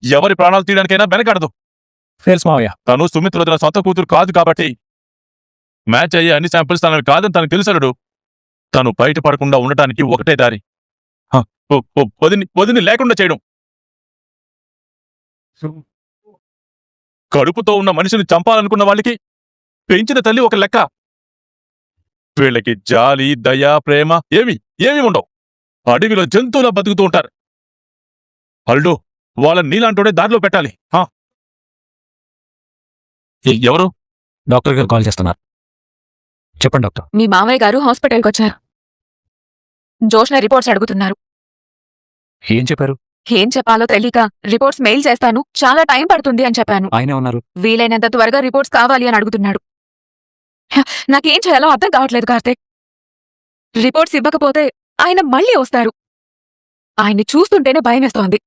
ఎవరి ప్రాణాలు తీయడానికైనా వెనకాడదు. తెలుసు మావయ్య. తను సుమిత్ర తన సొంత కూతురు కాదు కాబట్టి మ్యాచ్ అయ్యే అన్ని శాంపిల్స్ తనవి కాదని తనకు తెలుసడు. తను బయటపడకుండా ఉండటానికి ఒకటే దారి, వదిని లేకుండా చేయడం. కడుపుతో ఉన్న మనిషిని చంపాలనుకున్న వాళ్ళకి పెంచిన తల్లి ఒక లెక్క. వీళ్ళకి జాలి, దయ, ప్రేమ ఏమీ ఉండవు. అడవిలో జంతువులా బతుకుతూ ఉంటారు. అల్డు వాళ్ళని నీలాంటోడే దారిలో పెట్టాలి. ఎవరు? డాక్టర్ గారు కాల్ చేస్తున్నారు. చెప్పండి డాక్టర్. మీ మామయ్య గారు హాస్పిటల్కి వచ్చారు. జోష్న రిపోర్ట్స్ అడుగుతున్నారు. ఏం చెప్పారు? ఏం చెప్పాలో తెలియక రిపోర్ట్స్ మెయిల్ చేస్తాను, చాలా టైం పడుతుంది అని చెప్పాను. ఆయనే ఉన్నారు. వీలైనంత త్వరగా రిపోర్ట్స్ కావాలి అని అడుగుతున్నాడు. నాకేం చేయాలో అర్థం కావట్లేదు కార్తీక్. రిపోర్ట్స్ ఇవ్వకపోతే ఆయన మళ్ళీ వస్తారు. ఆయన్ని చూస్తుంటేనే భయమేస్తోంది.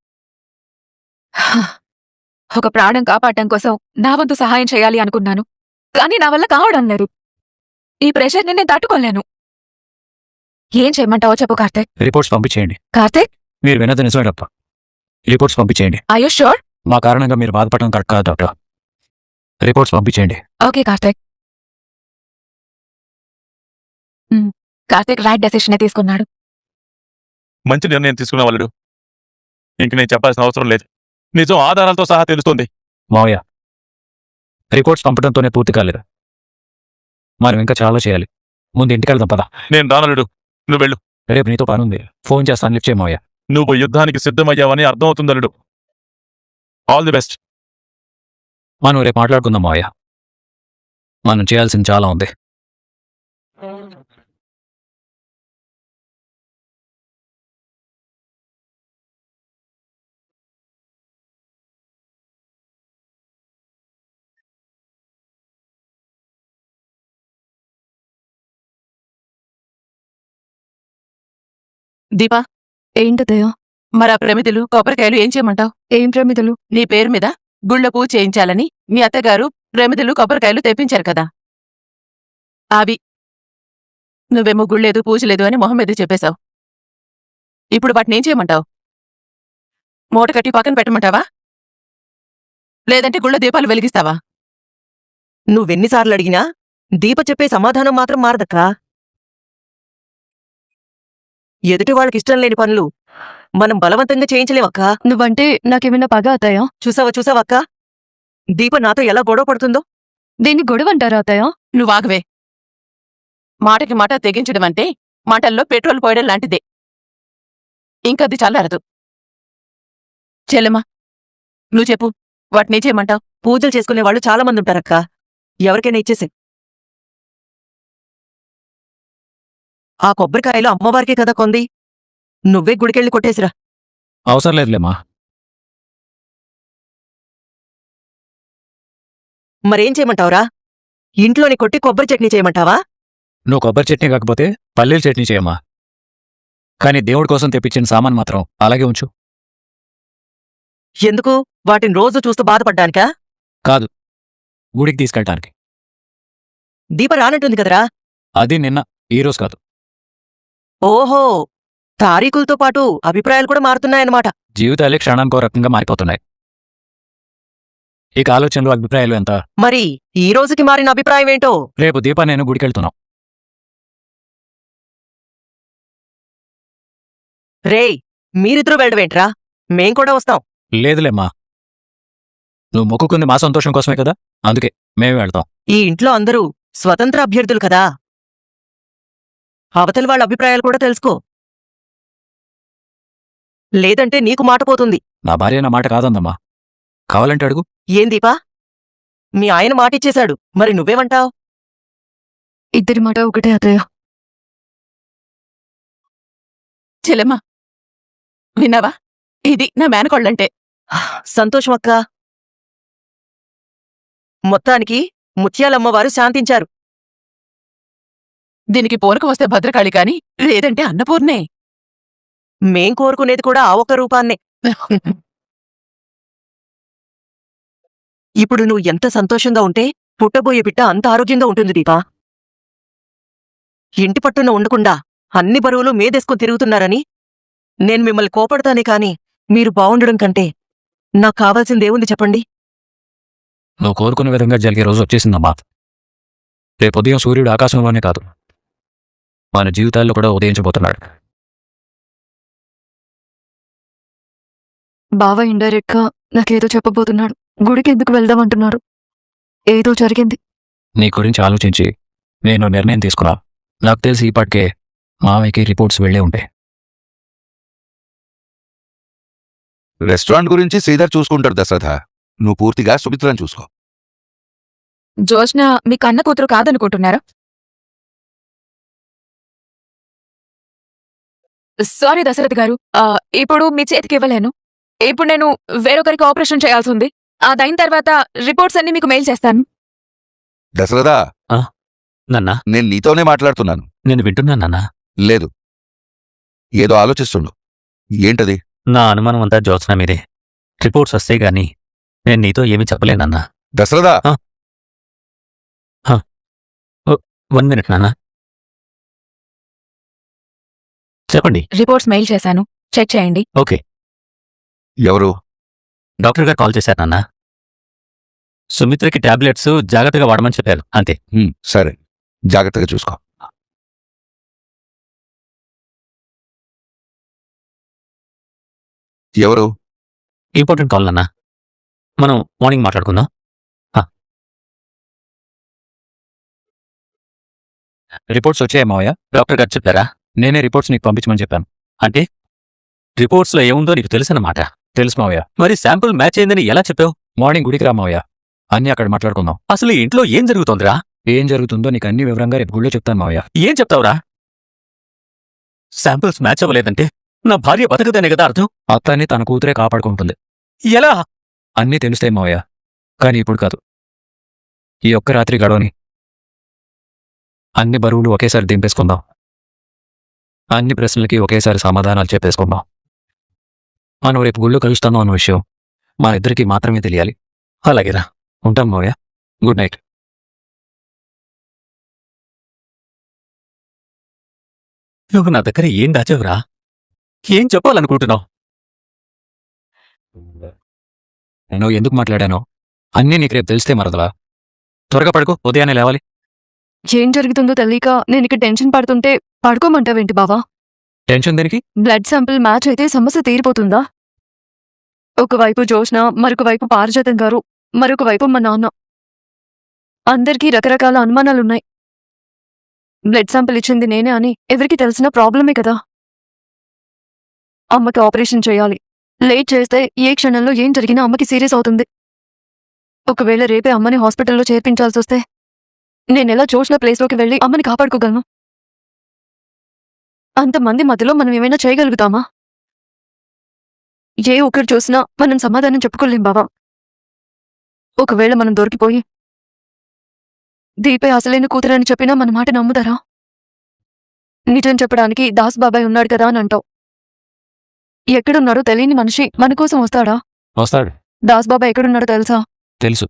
ఒక ప్రాణం కాపాడటం కోసం నా వంతు సహాయం చేయాలి అనుకున్నాను, కానీ నా వల్ల కావడం లేదు. ఈ ప్రెషర్ని నేను తట్టుకోలేను. ఏం చేయమంటావో చెప్పు కార్తీక్. రిపోర్ట్స్ పంపించేయండి. కార్తీక్, మీరు వినది నిజమే డాక్టర్. రిపోర్ట్స్ పంపించేయండి. Are you sure? మా కారణంగా మీరు బాధపడడం కరెక్ట్ కాదు డాక్టర్. రిపోర్ట్స్ పంపించేయండి. ఓకే కార్తీక్. కార్తీక్ రైట్ డెసిషనే తీసుకున్నాడు. మంచి నిర్ణయం తీసుకున్న వాళ్ళు. ఇంక నేను చెప్పాల్సిన అవసరం లేదు. నిజం ఆధారాలతో సహా తెలుస్తుంది. మావయ్య, రిపోర్ట్స్ పంపడంతోనే పూర్తి కాలేదు. మనం ఇంకా చాలా చేయాలి. ముందు ఇంటికి వెళ్దాం పద. నేను రానలుడు, నువ్వు వెళ్ళు. రేపు నీతో పనుంది. ఫోన్ చేస్తాను, లిఫ్ట్ చేయ మావయ్య. నువ్వు యుద్ధానికి సిద్ధమయ్యావని అర్థమవుతుందలుడు. All the best. మనం రేపు మాట్లాడుకుందాం మావయ్య. మనం చేయాల్సింది చాలా ఉంది. దీపా, ఏంటదయ్యో? మరా ప్రమిదలు, కొబ్బరికాయలు ఏం చేయమంటావు? ఏం ప్రమిదలు? నీ పేరు మీద గుళ్ళ పూజ చేయించాలని మీ అత్తగారు ప్రమిదలు, కొబ్బరికాయలు తెప్పించారు కదా, అవి. నువ్వేమో గుళ్ళేదు, పూజలేదు అని మొహం మీద చెప్పేశావు. ఇప్పుడు వాటిని ఏం చేయమంటావు? మూట కట్టి పక్కన పెట్టమంటావా, లేదంటే గుళ్ళ దీపాలు వెలిగిస్తావా? నువ్వెన్నిసార్లు అడిగినా దీప చెప్పే సమాధానం మాత్రం మారదక్కా. ఎదుటి వాళ్ళకిష్టం లేని పనులు మనం బలవంతంగా చేయించలేమక్కా. నువ్వంటే నాకేమైనా పగ అత్తయ్య? చూసావక్కా, దీప నాతో ఎలా గొడవ పడుతుందో. దీన్ని గొడవంటారా అత్తయ్య? నువ్వాగవే. మాటకి మాట తెగించడం అంటే మంటల్లో పెట్రోల్ పోయడం లాంటిదే. ఇంకది చల్లారదు. చెల్లెమ్మా, నువ్వు చెప్పు, వాటిని చేయమంటావు? పూజలు చేసుకునే వాళ్ళు చాలా మంది ఉంటారక్కా. ఎవరికైనా ఇచ్చేసే. ఆ కొబ్బరికాయలు అమ్మవారికే కదా కొంది. నువ్వే గుడికెళ్ళి కొట్టేసిరా. అవసరం లేదులేమ్మా. మరేం చేయమంటావురా? ఇంట్లోని కొట్టి కొబ్బరి చట్నీ చేయమంటావా? నువ్వు కొబ్బరి చట్నీ కాకపోతే పల్లీల చట్నీ చేయమ్మా. కానీ దేవుడి కోసం తెప్పించిన సామాన్ మాత్రం అలాగే ఉంచు. ఎందుకు? వాటిని రోజు చూస్తూ బాధపడ్డానికా? కాదు, గుడికి తీసుకెళ్ళటానికి. దీప రానంటుంది కదరా. అది నిన్న, ఈరోజు కాదు. ఓహో, తారీఖులతో పాటు అభిప్రాయాలు కూడా మారుతున్నాయన్నమాట. జీవితాలే క్షణానికో రకంగా మారిపోతున్నాయి. ఇక ఆలోచనలు, అభిప్రాయాలు ఎంత? మరి ఈ రోజుకి మారిన అభిప్రాయం ఏంటో? రేపు దీపా నేను గుడికెళ్తున్నాం. రేయ్, మీరిద్దరూ వెళ్ళవేంట్రా? మేం కూడా వస్తాం. లేదులేమ్మా, నువ్వు మొక్కుకుంది మా సంతోషం కోసమే కదా, అందుకే మేమే వెళ్తాం. ఈ ఇంట్లో అందరూ స్వతంత్ర అభ్యర్థులు కదా. అవతలి వాళ్ళ అభిప్రాయాలు కూడా తెలుసుకో, లేదంటే నీకు మాట పోతుంది. నా భార్య నా మాట కాదందమ్మా. కావాలంటే అడుగు. ఏం దీపా, మీ ఆయన మాటిచ్చేశాడు, మరి నువ్వేమంటావ్? ఇద్దరి మాట ఒకటే అత్తయ్య. చెల్లెమ్మా, విన్నావా? ఇది నా మేనకోళ్ళంటే. సంతోషం అక్కా. మొత్తానికి ముత్యాలమ్మవారు శాంతించారు. దీనికి పూనకం వస్తే భద్రకాళి కాని, లేదంటే అన్నపూర్ణే. మేం కోరుకునేది కూడా ఆ ఒక్క రూపాన్నే. ఇప్పుడు నువ్వు ఎంత సంతోషంగా ఉంటే పుట్టబోయే బిడ్డ అంత ఆరోగ్యంగా ఉంటుంది దీపా. ఇంటి పట్టున ఉండకుండా అన్ని బరువులు మీదేసుకుని తిరుగుతున్నారని నేను మిమ్మల్ని కోపడతానే కాని మీరు బావుండడం కంటే నాకు కావాల్సింది ఏముంది చెప్పండి. నువ్వు కోరుకున్న విధంగా జరిగే రోజు వచ్చేసిందమ్మా. రేపు ఉదయం సూర్యుడు ఆకాశంలోనే కాదు, మన జీవితాల్లో కూడా ఉదయించబోతున్నాడు. బావ ఇండైరెక్ట్ గా నాకేదో చెప్పబోతున్నాడు. గుడికి ఎందుకు వెళ్దామంటున్నాడు? ఏదో జరిగింది. నీ గురించి ఆలోచించి నేను నిర్ణయం తీసుకున్నా. నాకు తెలిసి ఇప్పటికే మావయ్యకి రిపోర్ట్స్ వెళ్ళే ఉంటాయి. రెస్టారెంట్ గురించి శ్రీధర్ చూసుకుంటాడు దశరథ. నువ్వు పూర్తిగా సుమిత్రను చూసుకో. జోష్న మీ కన్న కూతురు కాదనుకుంటున్నారా? సారీ దశరథ్ గారు, ఇప్పుడు మీ చేతికి ఇవ్వలేను. ఇప్పుడు నేను వేరొకరికి ఆపరేషన్ చేయాల్సి ఉంది. అదైన తర్వాత రిపోర్ట్స్ అన్ని మీకు మెయిల్ చేస్తాను. దశరథ, నాన్నా, నేను నీతోనే మాట్లాడుతున్నాను. నేను వింటున్నాను నాన్నా. లేదు, ఏదో ఆలోచిస్తుండు. ఏంటది? నా అనుమానం అంతా జ్యోత్స్న మీదే. రిపోర్ట్స్ వస్తే గాని నేను నీతో ఏమీ చెప్పలేనన్నా. దశరథ, 1 minute నాన్నా. చెప్పండి. రిపోర్ట్స్ మెయిల్ చేశాను, చెక్ చేయండి. ఓకే. ఎవరు? డాక్టర్ గారు కాల్ చేశారు నాన్నా. సుమిత్రకి టాబ్లెట్స్ జాగ్రత్తగా వాడమని చెప్పారు, అంతే. సరే, జాగ్రత్తగా చూసుకో. ఎవరు? ఇంపార్టెంట్ కాల్ నాన్నా. మనం మార్నింగ్ మాట్లాడుకుందాం. రిపోర్ట్స్ వచ్చాయి మావయ్య. డాక్టర్ గారు చెప్పారా? నేనే రిపోర్ట్స్ నీకు పంపించమని చెప్పాను. అంటే రిపోర్ట్స్లో ఏముందో నీకు తెలుసన్నమాట. తెలుసు మావయ్య. మరి శాంపుల్ మ్యాచ్ అయిందని ఎలా చెప్పావు? మార్నింగ్ గుడికి రా మావయ్య, అన్నీ అక్కడ మాట్లాడుకుందాం. అసలు ఈ ఇంట్లో ఏం జరుగుతోందిరా? ఏం జరుగుతుందో నీకు అన్ని వివరంగా రేపు గుడిలో చెప్తాను మావయ్య. ఏం చెప్తావురా? శాంపుల్స్ మ్యాచ్ అవ్వలేదంటే నా భార్య బతకదనే కదా అర్థం. అత్తని తన కూతురే కాపాడుకుంటుంది. ఎలా? అన్నీ తెలుస్తాయి మావయ్య, కానీ ఇప్పుడు కాదు. ఈ ఒక్క రాత్రి గడవని అన్ని బరువులు ఒకేసారి దింపేసుకుందాం. అన్ని ప్రశ్నలకి ఒకేసారి సమాధానాలు చెప్పేసుకుందాం. మనం రేపు గుళ్ళో కలుస్తాను అన్న విషయం మా ఇద్దరికీ మాత్రమే తెలియాలి. అలాగేరా, ఉంటాం మావయ్య. Good night. నువ్వు నా దగ్గర ఏం దాచావురా? ఏం చెప్పాలనుకుంటున్నావు? నేను ఎందుకు మాట్లాడానో అన్నీ నీకు రేపు తెలిస్తే మరదలా. త్వరగా పడుకో, ఉదయాన్నే లేవాలి. ఏం జరుగుతుందో తెలియక నేను ఇక్కడ టెన్షన్ పడుతుంటే పడుకోమంటావేంటి బావా? టెన్షన్ దేనికి? బ్లడ్ శాంపిల్ మ్యాచ్ అయితే సమస్య తీరిపోతుందా? ఒకవైపు జోష్న, మరొక వైపు పారిజాతం గారు, మరొక వైపు మా నాన్న. అందరికీ రకరకాల అనుమానాలున్నాయి. బ్లడ్ శాంపిల్ ఇచ్చింది నేనే అని ఎవరికి తెలిసిన ప్రాబ్లమే కదా. అమ్మకి ఆపరేషన్ చేయాలి. లేట్ చేస్తే ఏ క్షణంలో ఏం జరిగినా అమ్మకి సీరియస్ అవుతుంది. ఒకవేళ రేపే అమ్మని హాస్పిటల్లో చేర్పించాల్సి వస్తే నేనెలా జోష్న ప్లేస్లోకి వెళ్ళి అమ్మని కాపాడుకోగలను? అంతమంది మధ్యలో మనం ఏమైనా చేయగలుగుతామా? ఏ ఒక్కరు చూసినా మనం సమాధానం చెప్పుకోలేం బావా. ఒకవేళ మనం దొరికిపోయి దీపే అసలైన కూతురని చెప్పినా మన మాట నమ్ముతారా? నిజం చెప్పడానికి దాస్ బాబాయ్ ఉన్నాడు కదా అని అంటావు. ఎక్కడున్నాడో తెలియని మనిషి మన కోసం వస్తాడా? వస్తాడు. దాస్ బాబాయ్ ఎక్కడున్నాడో తెలుసా? తెలుసు.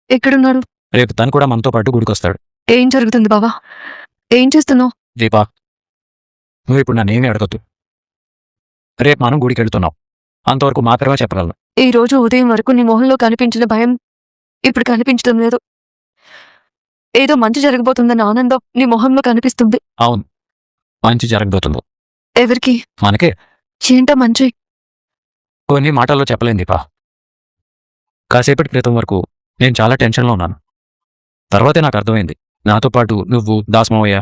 ఎక్కడున్నాడు? రేపు తను కూడా మనతో పాటు గుడికొస్తాడు. ఏం జరుగుతుంది బావా? ఏం చేస్తున్నావు? దీపా, నువ్వు ఇప్పుడు నన్నేమీ అడగద్దు. రేపు మనం గుడికి వెళ్తున్నాం, అంతవరకు మాత్రమే చెప్పగలను. ఈ రోజు ఉదయం వరకు నీ మొహంలో కనిపించిన భయం ఇప్పుడు కనిపించడం లేదు. ఏదో మంచి జరగబోతుందన్న ఆనందం నీ మొహంలో కనిపిస్తుంది. అవును, మంచి జరగబోతుంది. ఎవరికి? మనకే. ఏంటా మంచి? కొన్ని మాటల్లో చెప్పలేను దీపా. కాసేపటి క్రితం వరకు నేను చాలా టెన్షన్లో ఉన్నాను. తర్వాతే నాకు అర్థమైంది, నాతో పాటు నువ్వు, దాస్ మావయ్య,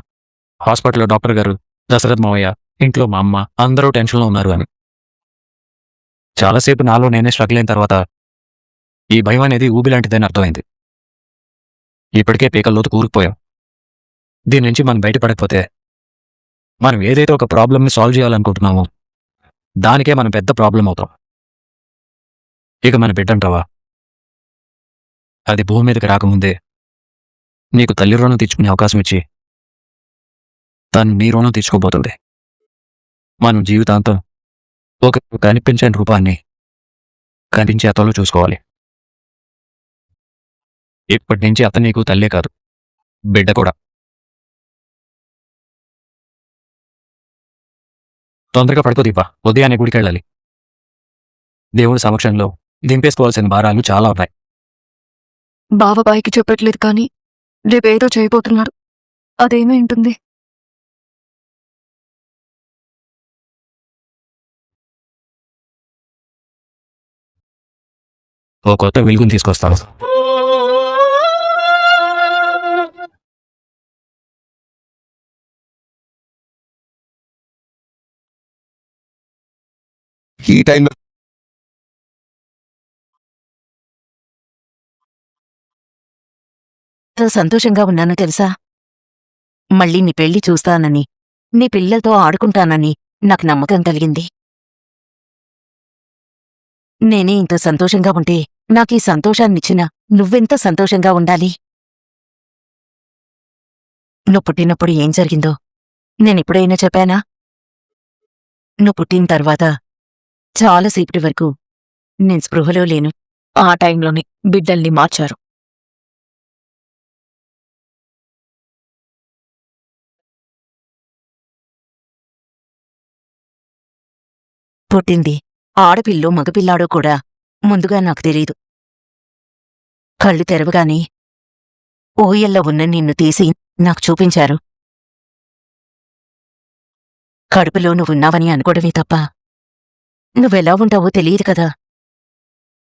హాస్పిటల్లో డాక్టర్ గారు, దశరథ్ మావయ్య, ఇంట్లో మా అమ్మ అందరూ టెన్షన్లో ఉన్నారు అని. చాలాసేపు నాలో నేనే స్ట్రగుల్ అయిన తర్వాత ఈ భయం అనేది ఊబిలాంటిదని అర్థమైంది. ఇప్పటికే పీకల్లోతు కూరుకుపోయాం. దీని నుంచి మనం బయటపడకపోతే మనం ఏదైతే ఒక ప్రాబ్లమ్ని సాల్వ్ చేయాలనుకుంటున్నామో దానికే మనం పెద్ద ప్రాబ్లం అవుతాం. ఇక మన బిడ్డంటావా, అది భూమి మీదకి రాకముందే నీకు తల్లి రుణం తీర్చుకునే అవకాశం ఇచ్చి తను నీ రుణం తీర్చుకోబోతుంది. మనం జీవితాంతం ఒక కనిపించని రూపాన్ని కనిపించే అతలో చూసుకోవాలి. ఇప్పటి నుంచి అతను నీకు తల్లే కాదు, బిడ్డ కూడా. తొందరగా పడుకో దీపా, ఉదయాన్నే గుడికి వెళ్ళాలి. దేవుడి సమక్షంలో దింపేసుకోవాల్సిన భారాలు చాలా ఉన్నాయి. బాబాయికి చెప్పట్లేదు కానీ రేపేదో చేయబోతున్నాడు. అదేమీ ఉంటుంది. ఓ కొత్త వెలుగుని తీసుకొస్తాను. ఈ టైంలో ఎంత సంతోషంగా ఉన్నానో తెలుసా? మళ్ళీ నీ పెళ్లి చూస్తానని, నీ పిల్లలతో ఆడుకుంటానని నాకు నమ్మకం కలిగింది. నేనే ఇంత సంతోషంగా ఉంటే నాకీ సంతోషాన్నిచ్చిన నువ్వెంత సంతోషంగా ఉండాలి? నువ్వు పుట్టినప్పుడు ఏం జరిగిందో నేనెప్పుడైనా చెప్పానా? నువ్వు పుట్టిన తర్వాత చాలాసేపటి వరకు నేను స్పృహలో లేను. ఆ టైంలోనే బిడ్డల్ని మార్చారు. పుట్టింది ఆడపిల్లో మగపిల్లాడో కూడా ముందుగా నాకు తెలీదు. కళ్ళు తెరవగానే ఊయల్లో ఉన్న నిన్ను తీసి నాకు చూపించారు. కడుపులో నువ్వున్నావని అనుకోవడమే తప్ప నువ్వెలా ఉంటావో తెలియదు కదా.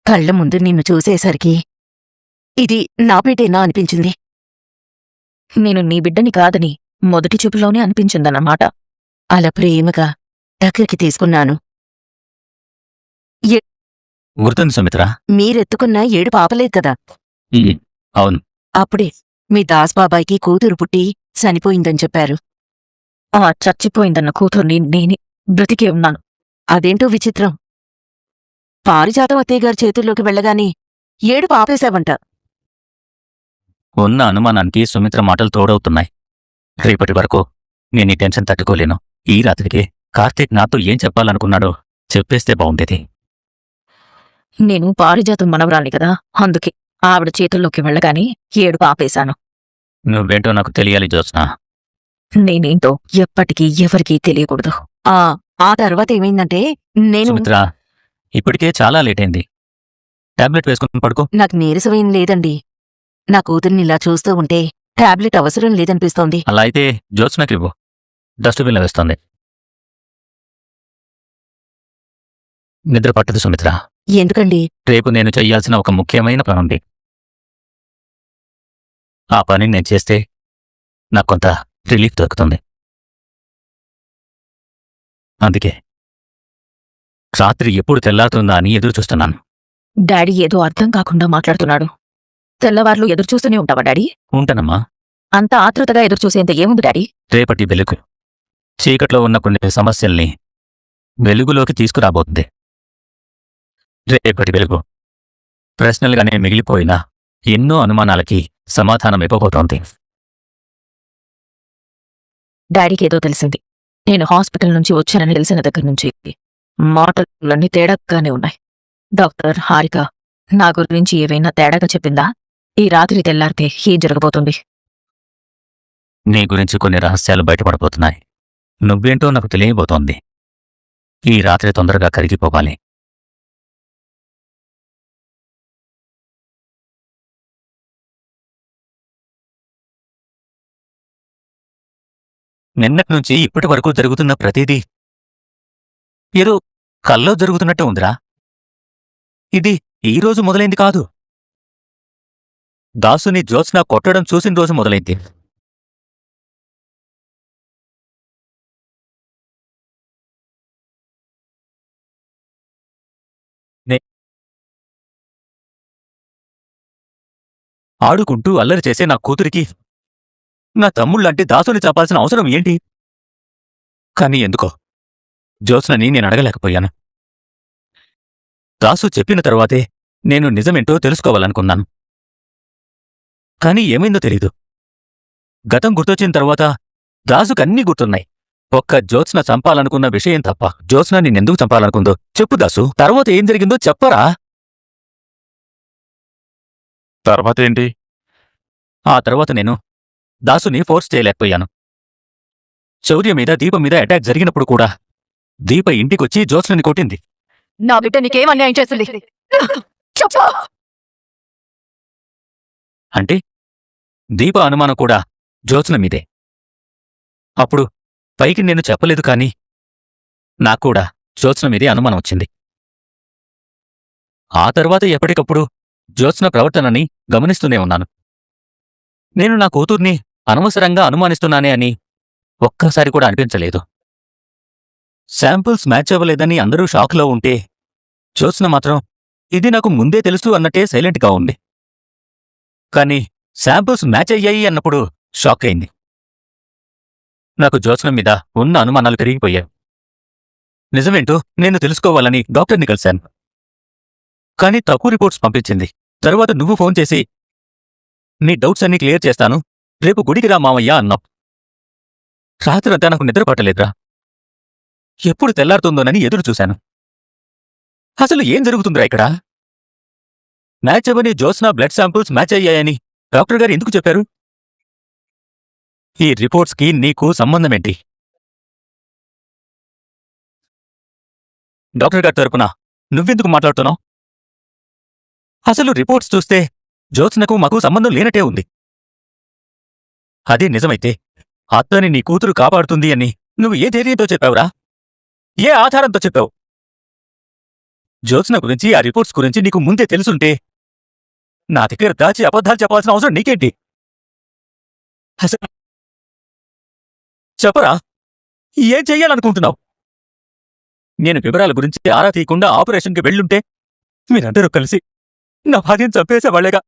కళ్ళ ముందు నిన్ను చూసేసరికి ఇది నా బిడ్డేనా అనిపించింది. నేను నీ బిడ్డని కాదని మొదటి చూపులోనే అనిపించిందన్నమాట. అలా ప్రేమగా దగ్గరికి తీసుకున్నాను. గుర్తుంది సుమిత్ర. మీరెత్తుకున్న 7 పాపలేదు కదా. అవును. అప్పుడే మీ దాస్బాబాయికి కూతురు పుట్టి చనిపోయిందని చెప్పారు. ఆ చచ్చిపోయిందన్న కూతుర్ని నేనే బ్రతికే ఉన్నాను. అదేంటో విచిత్రం. పారిజాతం అత్తయ్యగారి చేతుల్లోకి వెళ్ళగానే 7 పాపేశావంట. ఉన్న అనుమానానికి సుమిత్ర మాటలు తోడవుతున్నాయి. రేపటి వరకు నేను ఈ టెన్షన్ తట్టుకోలేను. ఈ రాత్రికి కార్తీక్ నాతో ఏం చెప్పాలనుకున్నాడో చెప్పేస్తే బాగుండేది. నేను పారిజాతం మనవరాలి కదా, అందుకే ఆవిడ చేతుల్లోకి వెళ్ళగానే 7 పాపేశాను. నువ్వేంటో నాకు తెలియాలి జ్యోత్స్నా. నేనేంటో ఎప్పటికీ ఎవరికీ తెలియకూడదు. ఆ తర్వాత ఏమైందంటే నేను సుమిత్ర, ఇప్పటికే చాలా లేట్ అయింది. టాబ్లెట్ వేసుకుని పడుకో. నాకు నీరసమేం లేదండి. నా కూతుర్ని ఇలా చూస్తూ ఉంటే టాబ్లెట్ అవసరం లేదనిపిస్తోంది. అలా అయితే జ్యోత్స్నాకి ఇవ్వు. డస్ట్బిన్లో వేస్తోంది. నిద్ర పట్టదు సుమిత్ర. ఎందుకండి? రేపు నేను చెయ్యాల్సిన ఒక ముఖ్యమైన పని ఉంది. ఆ పని నేను చేస్తే నాకు కొంత రిలీఫ్ దొరుకుతుంది. అందుకే రాత్రి ఎప్పుడు తెల్లారుతుందా అని ఎదురు చూస్తున్నాను. డాడీ ఏదో అర్థం కాకుండా మాట్లాడుతున్నాడు. తెల్లవార్లు ఎదురుచూస్తూనే ఉంటావా డాడీ? ఉంటానమ్మా. అంత ఆతృతగా ఎదురుచూసేంత ఏముంది డాడీ? రేపటి వెలుగు చీకట్లో ఉన్న కొన్ని సమస్యల్ని వెలుగులోకి తీసుకురాబోతుంది. రేపటి వెలుగు ప్రశ్నలుగానే మిగిలిపోయిన ఎన్నో అనుమానాలకి సమాధానం ఇవ్వబోతోంది. డాడీకి ఏదో తెలిసింది. నేను హాస్పిటల్ నుంచి వచ్చానని తెలిసిన దగ్గర నుంచి మాటలన్నీ తేడాగానే ఉన్నాయి. డాక్టర్ హారిక నా గురించి ఏవైనా తేడాగా చెప్పిందా? ఈ రాత్రి తెల్లారితే ఏం జరగబోతుంది? నీ గురించి కొన్ని రహస్యాలు బయటపడబోతున్నాయి. నువ్వేంటో నాకు తెలియబోతోంది. ఈ రాత్రి తొందరగా కరిగిపోవాలి. నిన్నటి నుంచి ఇప్పటి వరకు జరుగుతున్న ప్రతిదీ ఏదో కల్లో జరుగుతున్నట్టు ఉందిరా. ఇది ఈ రోజు మొదలైంది కాదు. దాసుని జ్యోత్స్న కొట్టడం చూసిన రోజు మొదలైంది. ఆడుకుంటూ అల్లరి చేసే నా కూతురికి నా తమ్ముళ్ళంటే దాసుని చంపాల్సిన అవసరం ఏంటి? కానీ ఎందుకో జ్యోత్స్నని నేను అడగలేకపోయాను. దాసు చెప్పిన తర్వాతే నేను నిజమేంటో తెలుసుకోవాలనుకున్నాను. కానీ ఏమైందో తెలీదు. గతం గుర్తొచ్చిన తర్వాత దాసుకన్నీ గుర్తున్నాయి. ఒక్క జ్యోత్స్న చంపాలనుకున్న విషయం తప్ప. జ్యోత్స్న నిన్నెందుకు చంపాలనుకుందో చెప్పు దాసు. తర్వాత ఏం జరిగిందో చెప్పరా? తర్వాత ఏంటి? ఆ తర్వాత నేను దాసుని ఫోర్స్ చేయలేకపోయాను. శౌర్య మీద దీప మీద అటాక్ జరిగినప్పుడు కూడా దీప ఇంటికొచ్చి జ్యోత్స్నని కొట్టింది. నా బిడ్డ నీకేం అన్యాయం చేస్తుంది చెప్పు. అంటే దీప అనుమానం కూడా జ్యోత్స్న మీదే. అప్పుడు పైకి నేను చెప్పలేదు కానీ నాక్కూడా జ్యోత్స్న మీదే అనుమానం వచ్చింది. ఆ తర్వాత ఎప్పటికప్పుడు జ్యోత్స్న ప్రవర్తనని గమనిస్తూనే ఉన్నాను. నేను నా కూతుర్ని అనవసరంగా అనుమానిస్తున్నానే అని ఒక్కసారి కూడా అనిపించలేదు. శాంపుల్స్ మ్యాచ్ అవ్వలేదని అందరూ షాక్లో ఉంటే జ్యోత్స్న మాత్రం ఇది నాకు ముందే తెలుసు అన్నట్టే సైలెంట్గా ఉంది. కానీ శాంపుల్స్ మ్యాచ్ అయ్యాయి అన్నప్పుడు షాక్ అయింది. నాకు జ్యోత్స్న మీద ఉన్న అనుమానాలు పెరిగిపోయాయి. నిజమేంటో నేను తెలుసుకోవాలని డాక్టర్ని కలిశాను. కానీ తప్పు రిపోర్ట్స్ పంపించింది. తరువాత నువ్వు ఫోన్ చేసి నీ డౌట్స్ అన్నీ క్లియర్ చేస్తాను, రేపు గుడికి రా మావయ్య అన్నావు. రాత్రంతా నాకు నిద్ర పట్టలేదురా. ఎప్పుడు తెల్లారుతుందోనని ఎదురు చూశాను. అసలు ఏం జరుగుతుందిరా ఇక్కడ? మ్యాచ్ అవ్వని జ్యోత్స్న బ్లడ్ శాంపుల్స్ మ్యాచ్ అయ్యాయని డాక్టర్ గారు ఎందుకు చెప్పారు? ఈ రిపోర్ట్స్కి నీకు సంబంధమేంటి? డాక్టర్ గారి తరపున నువ్వెందుకు మాట్లాడుతున్నావు? అసలు రిపోర్ట్స్ చూస్తే జ్యోత్స్నకు మాకు సంబంధం లేనట్టే ఉంది. అదే నిజమైతే అత్తని నీ కూతురు కాపాడుతుంది అని నువ్వు ఏ ధైర్యంతో చెప్పావురా? ఏ ఆధారంతో చెప్పావు? జ్యోత్స్న గురించి ఆ రిపోర్ట్స్ గురించి నీకు ముందే తెలుసుంటే నా దగ్గర దాచి అబద్ధాలు చెప్పాల్సిన అవసరం నీకేంటి? అసలు చెప్పరా, ఏం చెయ్యాలనుకుంటున్నావు? నేను వివరాల గురించి ఆరా తీయకుండా ఆపరేషన్కి వెళ్ళుంటే మీరందరూ కలిసి నా భార్యను చంపేసేవాళ్లేగా.